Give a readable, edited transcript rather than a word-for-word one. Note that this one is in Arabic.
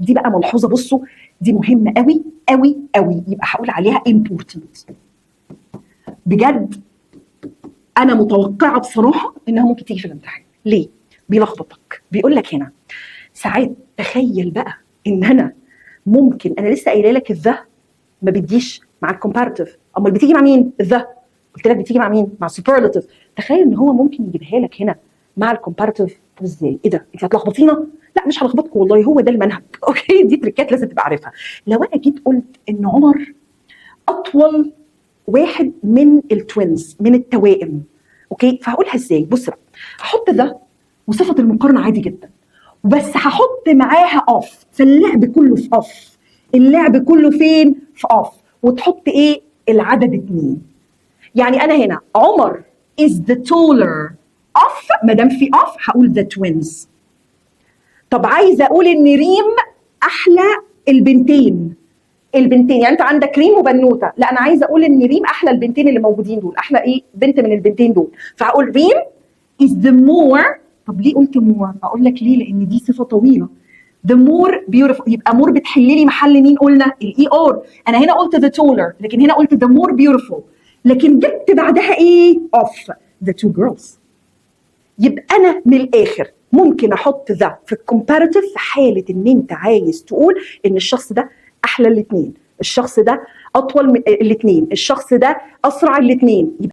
دي بقى ملحوظه، بصوا دي مهمه قوي قوي قوي، يبقى هقول عليها important بجد. انا متوقعه بصراحه انها ممكن تيجي في الامتحان. ليه؟ بيلخبطك، بيقول لك هنا ساعات تخيل بقى ان انا ممكن، انا لسه قايله لك الذا ما بتجيش مع الكومباراتيف، امال بتيجي مع مين؟ الذا قلت لك بتيجي مع مين؟ مع السوبرلاتيف. تخيل ان هو ممكن يجيبها لك هنا مع الكومباراتيف. ازاي؟ ايه ده؟ انت هتلخبطينا؟ لا مش هلخبطك والله، هو ده المنهج. اوكي، دي تريكات لازم تبقى عارفها. لو انا جيت قلت ان عمر اطول واحد من التوينز، من التوائم، اوكي، فهقولها ازاي؟ بص بقى، هحط ده وصفه المقارنه عادي جدا، بس هحط معاها اوف، فاللعب كله في اوف، اللعب كله فين؟ في اوف، وتحط ايه؟ العدد 2. يعني انا هنا عمر is the taller of، ما دام في اوف هقول the twins. طب عايزه اقول ان ريم احلى البنتين، البنتين يعني انت عندك ريم وبنوته، لا انا عايزه اقول ان ريم احلى البنتين اللي موجودين دول، احلى ايه؟ بنت من البنتين دول، فهقول ريم is the more. طب ليه قلت more؟ اقول لك ليه، لان دي صفه طويله. the more beautiful، يبقى more بتحل لي محل مين؟ قلنا الاي ار. انا هنا قلت the taller، لكن هنا قلت the more beautiful، لكن جبت بعدها ايه؟ of the two girls. يبقى انا من الاخر ممكن احط ذا في الكومباراتيف في حاله ان انت عايز تقول ان الشخص ده احلى الاثنين، الشخص ده اطول من الاثنين، الشخص ده اسرع الاثنين.